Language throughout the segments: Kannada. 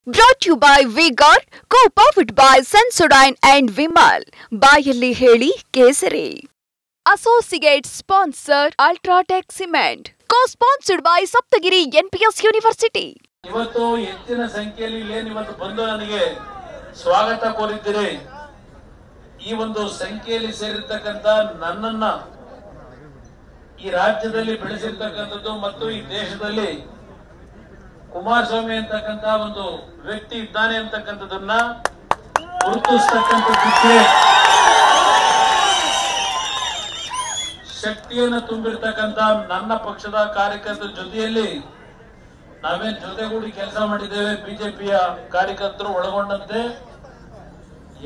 Brought to you by V-Guard, co-powered by Sensodyne and Vimal. ಬಾಯಲ್ಲಿ ಹೇಳಿ ಕೇಸರಿ. Associate sponsor Ultratech Cement. Co-sponsored by Saptagiri NPS University. ಇವತ್ತು ಹೆಚ್ಚಿನ ಸಂಖ್ಯೆಯಲ್ಲಿ ಇವತ್ತು ಬಂದು ನನಗೆ ಸ್ವಾಗತ ಕೋರಿದ್ದೀರಿ. ಈ ಒಂದು ಸಂಖ್ಯೆಯಲ್ಲಿ ಸೇರಿರ್ತಕ್ಕಂತ ನನ್ನನ್ನ ಈ ರಾಜ್ಯದಲ್ಲಿ ಬೆಳೆಸಿರ್ತಕ್ಕಂಥದ್ದು ಮತ್ತು ಈ ದೇಶದಲ್ಲಿ ಕುಮಾರಸ್ವಾಮಿ ಅಂತಕ್ಕಂತ ಒಂದು ವ್ಯಕ್ತಿ ಇದ್ದಾನೆ ಅಂತಕ್ಕಂಥದನ್ನ ಗುರುತಿಸ್ತಕ್ಕಂಥದ್ದಕ್ಕೆ ಶಕ್ತಿಯನ್ನು ತುಂಬಿರ್ತಕ್ಕಂತ ನನ್ನ ಪಕ್ಷದ ಕಾರ್ಯಕರ್ತರ ಜೊತೆಯಲ್ಲಿ ನಾವೇನ್ ಜೊತೆಗೂಡಿ ಕೆಲಸ ಮಾಡಿದ್ದೇವೆ. ಬಿಜೆಪಿಯ ಕಾರ್ಯಕರ್ತರು ಒಳಗೊಂಡಂತೆ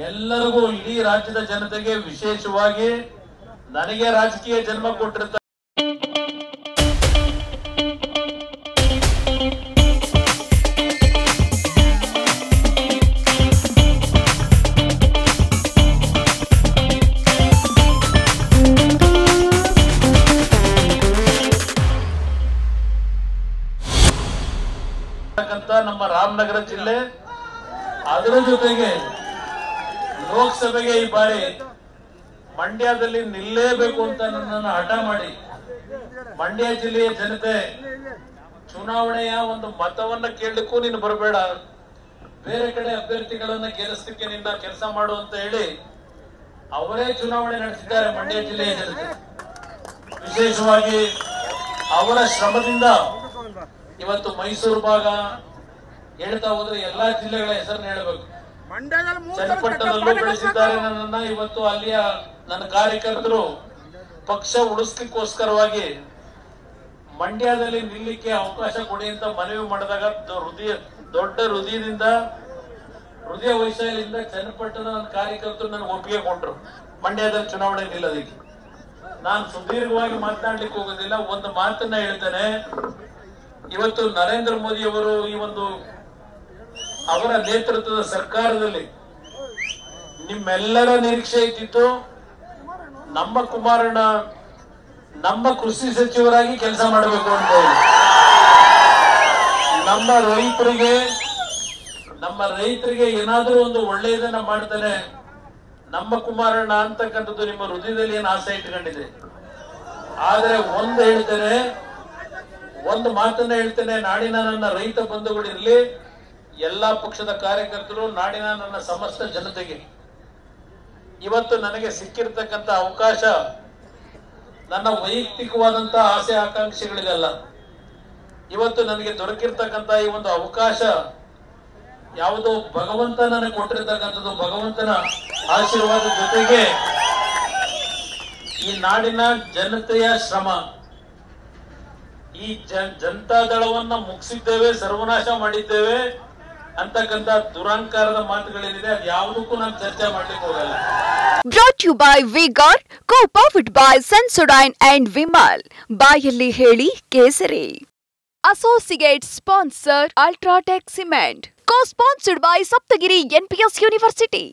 ಎಲ್ಲರಿಗೂ ಇಡೀ ರಾಜ್ಯದ ಜನತೆಗೆ ವಿಶೇಷವಾಗಿ ನನಗೆ ರಾಜಕೀಯ ಜನ್ಮ ಕೊಟ್ಟಿರ್ತಾರೆ. ನಮ್ಮ ರಾಮನಗರ ಜಿಲ್ಲೆ ಅದರ ಜೊತೆಗೆ ಲೋಕಸಭೆಗೆ ಈ ಬಾರಿ ಮಂಡ್ಯದಲ್ಲಿ ನಿಲ್ಲೇಬೇಕು ಅಂತ ನನ್ನನ್ನು ಹಠ ಮಾಡಿ ಮಂಡ್ಯ ಜಿಲ್ಲೆಯ ಜನತೆ ಚುನಾವಣೆಯ ಒಂದು ಮತವನ್ನ ಕೇಳಲಿಕ್ಕೂ ನೀನು ಬರಬೇಡ, ಬೇರೆ ಕಡೆ ಅಭ್ಯರ್ಥಿಗಳನ್ನ ಗೆಲ್ಲಿಸಲಿಕ್ಕೆ ನಿನ್ನ ಕೆಲಸ ಮಾಡು ಅಂತ ಹೇಳಿ ಅವರೇ ಚುನಾವಣೆ ನಡೆಸಿದ್ದಾರೆ. ಮಂಡ್ಯ ಜಿಲ್ಲೆಯ ಜನತೆ ವಿಶೇಷವಾಗಿ ಅವರ ಶ್ರಮದಿಂದ ಇವತ್ತು ಮೈಸೂರು ಭಾಗ ಹೇಳ್ತಾ ಹೋದ್ರೆ ಎಲ್ಲಾ ಜಿಲ್ಲೆಗಳ ಹೆಸರನ್ನ ಹೇಳಬೇಕು. ಚನ್ನಪಟ್ಟಣದಲ್ಲೂ ಬೆಳೆಸಿದ್ದಾರೆ ನನ್ನನ್ನ. ಇವತ್ತು ಅಲ್ಲಿಯ ನನ್ನ ಕಾರ್ಯಕರ್ತರು ಪಕ್ಷ ಉಳಿಸ್ಲಿಕ್ಕೋಸ್ಕರವಾಗಿ ಮಂಡ್ಯದಲ್ಲಿ ನಿಲ್ಲಕ್ಕೆ ಅವಕಾಶ ಕೊಡಿ ಅಂತ ಮನವಿ ಮಾಡಿದಾಗ ದೊಡ್ಡ ಹೃದಯ ವೈಶಾಲ್ಯದಿಂದ ಚನ್ನಪಟ್ಟಣದ ಕಾರ್ಯಕರ್ತರು ನನಗೆ ಒಪ್ಪಿಗೆ ಕೊಟ್ಟರು ಮಂಡ್ಯದಲ್ಲಿ ಚುನಾವಣೆ ನಿಲ್ಲೋದಕ್ಕೆ. ನಾನು ಸುದೀರ್ಘವಾಗಿ ಮಾತನಾಡ್ಲಿಕ್ಕೆ ಹೋಗೋದಿಲ್ಲ, ಒಂದು ಮಾತನ್ನ ಹೇಳ್ತೇನೆ. ಇವತ್ತು ನರೇಂದ್ರ ಮೋದಿ ಅವರು ಈ ಒಂದು ಅವರ ನೇತೃತ್ವದ ಸರ್ಕಾರದಲ್ಲಿ ನಿಮ್ಮೆಲ್ಲರ ನಿರೀಕ್ಷೆ ಇದ್ದಿತ್ತು ನಮ್ಮ ಕುಮಾರಣ್ಣ ನಮ್ಮ ಕೃಷಿ ಸಚಿವರಾಗಿ ಕೆಲಸ ಮಾಡಬೇಕು ಅಂತ ಹೇಳಿ. ನಮ್ಮ ರೈತರಿಗೆ ಏನಾದ್ರೂ ಒಂದು ಒಳ್ಳೆಯದನ್ನ ಮಾಡ್ತಾನೆ ನಮ್ಮ ಕುಮಾರಣ್ಣ ಅಂತಕ್ಕಂಥದ್ದು ನಿಮ್ಮ ಹೃದಯದಲ್ಲಿ ಏನು ಆಸೆ ಇಟ್ಕೊಂಡಿದೆ. ಆದ್ರೆ ಒಂದು ಮಾತನ್ನ ಹೇಳ್ತೇನೆ, ನಾಡಿನ ನನ್ನ ರೈತ ಬಂಧುಗಳಿರ್ಲಿ, ಎಲ್ಲಾ ಪಕ್ಷದ ಕಾರ್ಯಕರ್ತರು, ನಾಡಿನ ನನ್ನ ಸಮಸ್ತ ಜನತೆಗೆ ಇವತ್ತು ನನಗೆ ಸಿಕ್ಕಿರ್ತಕ್ಕಂಥ ಅವಕಾಶ ನನ್ನ ವೈಯಕ್ತಿಕವಾದಂತಹ ಆಸೆ ಆಕಾಂಕ್ಷೆಗಳಿಗಲ್ಲ. ಇವತ್ತು ನನಗೆ ದೊರಕಿರ್ತಕ್ಕಂಥ ಈ ಒಂದು ಅವಕಾಶ ಯಾವುದೋ ಭಗವಂತ ನನಗೆ ಕೊಟ್ಟಿರ್ತಕ್ಕಂಥದ್ದು, ಭಗವಂತನ ಆಶೀರ್ವಾದ ಜೊತೆಗೆ ಈ ನಾಡಿನ ಜನತೆಯ ಶ್ರಮ. ಈ ಜನತಾ ದಳವನ್ನ ಮುಗಿಸಿದ್ದೇವೆ, ಸರ್ವನಾಶ ಮಾಡಿದ್ದೇವೆ ಅಂತಕ್ಕಂಥ ದುರಂಕಾರದ ಮಾತುಗಳೇನಿದೆ ಅದು ಯಾವುದಕ್ಕೂ ನಾನು ಚರ್ಚೆ ಮಾಡ್ಲಿಕ್ಕೆ ಹೋಗಲ್ಲ. Brought to you by V-Guard, co-powered by Sensodyne and Vimal. ಬಾಯಲ್ಲಿ ಹೇಳಿ ಕೇಸರಿ. Associate sponsor Ultratech Cement. Co-sponsored by Saptagiri NPS University.